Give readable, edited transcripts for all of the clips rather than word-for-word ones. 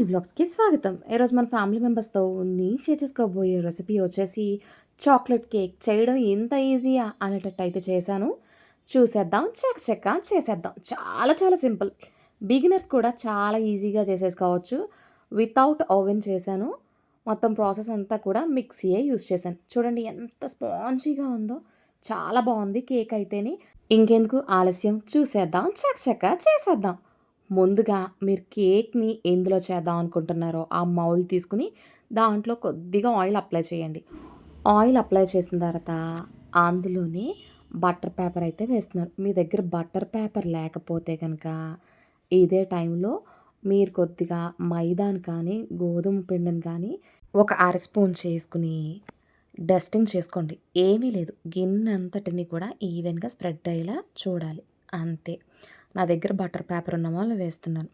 వ్లాగ్స్‌కి స్వాగతం. ఈరోజు మన ఫ్యామిలీ మెంబర్స్‌తో నేను షేర్ చేసుకోబోయే రెసిపీ వచ్చేసి చాక్లెట్ కేక్. చేయడం ఇంత ఈజీయా అనేటట్టయితే చేశాను. చూసేద్దాం. చకచకా చేసేద్దాం. చాలా చాలా సింపుల్. బిగినర్స్ కూడా చాలా ఈజీగా చేసేసుకోవచ్చు. వితౌట్ ఓవెన్ చేశాను. మొత్తం ప్రాసెస్ అంతా కూడా మిక్సీయే యూజ్ చేశాను. చూడండి ఎంత స్పాంజీగా ఉందో. చాలా బావుంది కేక్ అయితేని. ఇంకెందుకు ఆలస్యం చూసేద్దాం. చకచకా చేసేద్దాం. ముందుగా మీరు కేక్‌ని ఎందులో చేద్దాం అనుకుంటున్నారో ఆ మౌల్డ్ తీసుకొని దాంట్లో కొద్దిగా ఆయిల్ అప్లై చేయండి. ఆయిల్ అప్లై చేసిన తర్వాత అందులోనే బటర్ పేపర్ అయితే వేస్తున్నారు. మీ దగ్గర బటర్ పేపర్ లేకపోతే గనక ఇదే టైంలో మీరు కొద్దిగా మైదాని కానీ, గోధుమ పిండిని కానీ ఒక అర స్పూన్ చేసుకొని డస్టింగ్ చేసుకోండి. ఏమీ లేదు. గిన్నంతటిని కూడా ఈవెన్‌గా స్ప్రెడ్ అయ్యేలా చూడాలి. అంతే. నా దగ్గర బటర్ పేపర్ ఉన్న వాళ్ళు వేస్తున్నాను.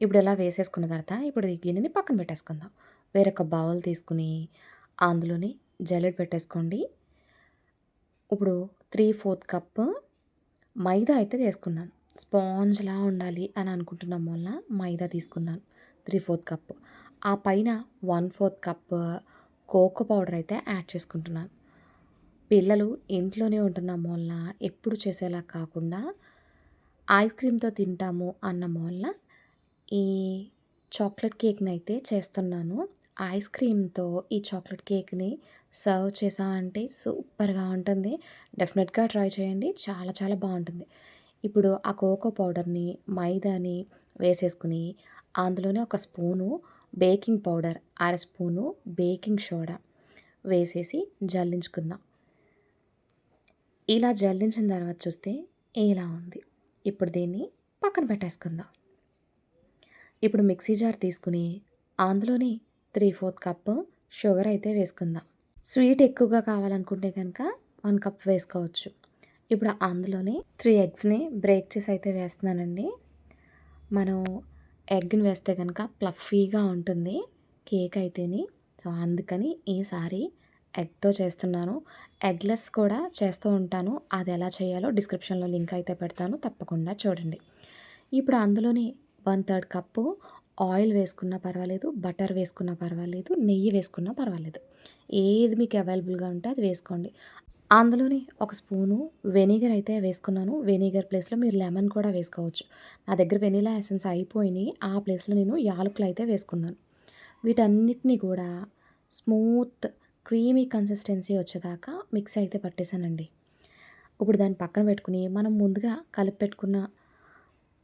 ఇప్పుడు ఇలా వేసేసుకున్న తర్వాత ఇప్పుడు ఈ గిన్నెని పక్కన పెట్టేసుకుందాం. వేరొక బౌల్ తీసుకుని అందులోని జల్లెడ పెట్టేసుకోండి. ఇప్పుడు 3/4 కప్పు మైదా అయితే తీసుకున్నాను. స్పాంజ్‌లా ఉండాలి అని అనుకుంటున్నాం వల్ల మైదా తీసుకున్నాను. 3/4 కప్పు. ఆ పైన 1/4 కప్పు కోకో పౌడర్ అయితే యాడ్ చేసుకుంటున్నాను. పిల్లలు ఇంట్లోనే ఉంటున్నాం వల్ల ఎప్పుడు చేసేలా కాకుండా ఐస్ క్రీమ్‌తో తింటాము అన్న వల్ల ఈ చాక్లెట్ కేక్‌నైతే చేస్తున్నాను. ఐస్ క్రీమ్‌తో ఈ చాక్లెట్ కేక్‌ని సర్వ్ చేశామంటే సూపర్‌గా ఉంటుంది. డెఫినిట్‌గా ట్రై చేయండి. చాలా చాలా బావుంటుంది. ఇప్పుడు ఆ కోకో పౌడర్‌ని, మైదాని వేసేసుకొని అందులోనే ఒక స్పూను బేకింగ్ పౌడర్, అర స్పూను బేకింగ్ సోడా వేసేసి జల్లించుకుందాం. ఇలా జల్లించిన తర్వాత చూస్తే ఇలా ఉంది. ఇప్పుడు దీన్ని పక్కన పెట్టేసుకుందాం. ఇప్పుడు మిక్సీ జార్ తీసుకుని అందులోని 3/4 కప్పు షుగర్ అయితే వేసుకుందాం. స్వీట్ ఎక్కువగా కావాలనుకుంటే కనుక 1 కప్ వేసుకోవచ్చు. ఇప్పుడు అందులోనే 3 ఎగ్స్‌ని బ్రేక్ చేసి అయితే వేస్తున్నానండి. మనం ఎగ్‌ని వేస్తే గనక ప్లఫీగా ఉంటుంది కేక్ అయితేని. సో, అందుకని ఈసారి ఎగ్‌తో చేస్తున్నాను. ఎగ్‌లెస్ కూడా చేస్తూ ఉంటాను. అది ఎలా చేయాలో డిస్క్రిప్షన్‌లో లింక్ అయితే పెడతాను. తప్పకుండా చూడండి. ఇప్పుడు అందులోని 1/3 కప్పు ఆయిల్ వేసుకున్నా పర్వాలేదు, బటర్ వేసుకున్నా పర్వాలేదు, నెయ్యి వేసుకున్నా పర్వాలేదు. ఏది మీకు అవైలబుల్‌గా ఉంటే అది వేసుకోండి. అందులోని ఒక స్పూను వెనిగర్ అయితే వేసుకున్నాను. వెనిగర్ ప్లేస్‌లో మీరు లెమన్ కూడా వేసుకోవచ్చు. నా దగ్గర వెనిలా ఎసెన్స్ అయిపోయినాయి. ఆ ప్లేస్‌లో నేను యాలకులు అయితే వేసుకున్నాను. వీటన్నిటిని కూడా స్మూత్ క్రీమీ కన్సిస్టెన్సీ వచ్చేదాకా మిక్సీ అయితే పట్టేసానండి. ఇప్పుడు దాన్ని పక్కన పెట్టుకుని మనం ముందుగా కలిపి పెట్టుకున్న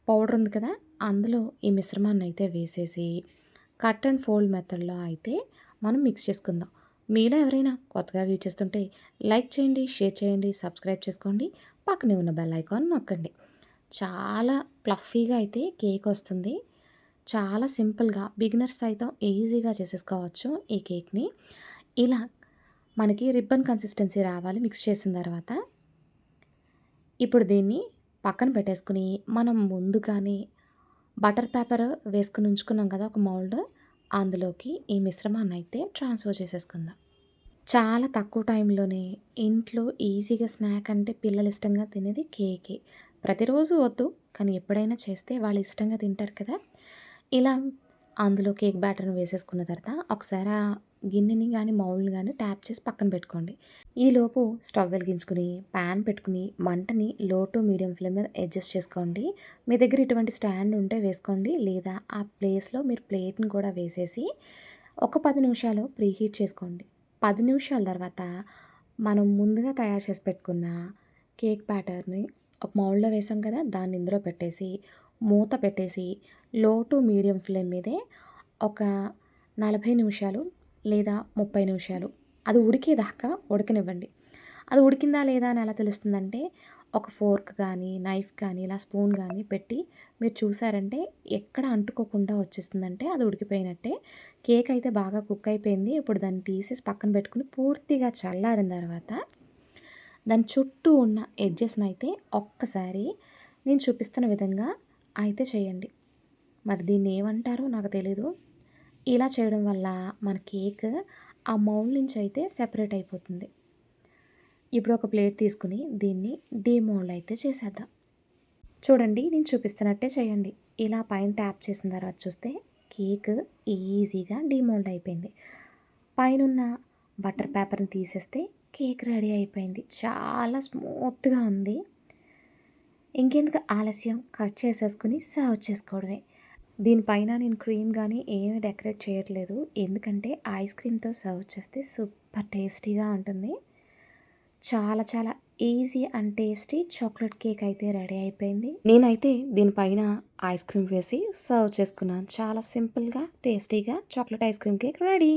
పౌడర్ ఉంది కదా! అందులో ఈ మిశ్రమాన్ని అయితే వేసేసి కట్ అండ్ ఫోల్డ్ మెథడ్‌లో అయితే మనం మిక్స్ చేసుకుందాం. మీలో ఎవరైనా కొత్తగా వ్యూ చేస్తుంటే లైక్ చేయండి, షేర్ చేయండి, సబ్స్క్రైబ్ చేసుకోండి. పక్కనే ఉన్న బెల్ ఐకాన్ నొక్కండి. చాలా ప్లఫీగా అయితే కేక్ వస్తుంది. చాలా సింపుల్‌గా బిగినర్స్ సైతం ఈజీగా చేసేసుకోవచ్చు ఈ కేక్‌ని. ఇలా మనకి రిబ్బన్ కన్సిస్టెన్సీ రావాలి మిక్స్ చేసిన తర్వాత. ఇప్పుడు దీన్ని పక్కన పెట్టేసుకొని మనం ముందుగానే బటర్ పేపర్ వేసుకొని ఉంచుకున్నాం కదా ఒక మౌల్డ్. అందులోకి ఈ మిశ్రమాన్ని అయితే ట్రాన్స్‌ఫర్ చేసేసుకుందాం. చాలా తక్కువ టైంలోనే ఇంట్లో ఈజీగా స్నాక్ అంటే పిల్లలు ఇష్టంగా తినేది కేకే. ప్రతిరోజు వద్దు, కానీ ఎప్పుడైనా చేస్తే వాళ్ళు ఇష్టంగా తింటారు కదా! ఇలా అందులో కేక్ బ్యాటర్‌ని వేసేసుకున్న తర్వాత ఒకసారి ఆ గిన్నెని గానీ, మౌల్డ్‌ని గానీ ట్యాప్ చేసి పక్కన పెట్టుకోండి. ఈలోపు స్టవ్ వెలిగించుకొని పాన్ పెట్టుకుని మంటని లో టు మీడియం ఫ్లేమ్ మీద అడ్జస్ట్ చేసుకోండి. మీ దగ్గర ఇటువంటి స్టాండ్ ఉంటే వేసుకోండి. లేదా ఆ ప్లేస్‌లో మీరు ప్లేట్‌ని కూడా వేసేసి ఒక 10 నిమిషాలు ప్రీహీట్ చేసుకోండి. 10 నిమిషాల తర్వాత మనం ముందుగా తయారు చేసి పెట్టుకున్న కేక్ బ్యాటర్‌ని ఒక మౌల్డ్‌లో వేసాం కదా! దాన్ని ఇందులో పెట్టేసి మూత పెట్టేసి లో టు మీడియం ఫ్లేమ్ మీదే ఒక 40 నిమిషాలు లేదా 30 నిమిషాలు అది ఉడికేదాకా ఉడకనివ్వండి. అది ఉడికిందా లేదా అని ఎలా తెలుస్తుందంటే ఒక ఫోర్క్ కానీ, నైఫ్ కానీ, ఇలా స్పూన్ కానీ పెట్టి మీరు చూసారంటే ఎక్కడ అంటుకోకుండా వచ్చేస్తుందంటే అది ఉడికిపోయినట్టే. కేక్ అయితే బాగా కుక్ అయిపోయింది. ఇప్పుడు దాన్ని తీసేసి పక్కన పెట్టుకొని పూర్తిగా చల్లారిన తర్వాత దాని చుట్టూ ఉన్న ఎడ్జెస్‌నైతే ఒక్కసారి నేను చూపిస్తున్న విధంగా అయితే చేయండి. మరి దీన్ని ఏమంటారో నాకు తెలీదు. ఇలా చేయడం వల్ల మన కేక్ ఆ మౌల్డ్ నుంచి అయితే సెపరేట్ అయిపోతుంది. ఇప్పుడు ఒక ప్లేట్ తీసుకొని దీన్ని డీమౌల్డ్ అయితే చేసేద్దాం. చూడండి నేను చూపిస్తున్నట్టే చేయండి. ఇలా పైన ట్యాప్ చేసిన తర్వాత చూస్తే కేక్ ఈజీగా డీమోల్డ్ అయిపోయింది. పైనున్న బటర్ పేపర్‌ని తీసేస్తే కేక్ రెడీ అయిపోయింది. చాలా స్మూత్‌గా ఉంది. ఇంకెందుకు ఆలస్యం కట్ చేసేసుకొని సర్వ్ చేసుకోవడమే. దీనిపైన నేను క్రీమ్ గానీ ఏమి డెకరేట్ చేయట్లేదు. ఎందుకంటే ఐస్ క్రీమ్‌తో సర్వ్ చేస్తే సూపర్ టేస్టీగా ఉంటుంది. చాలా చాలా easy and tasty chocolate cake అయితే రెడీ అయిపోయింది. నేనైతే దీనిపైన ఐస్ క్రీమ్ వేసి సర్వ్ చేసుకున్నాను. చాలా సింపుల్‌గా, టేస్టీగా chocolate ice cream cake ready.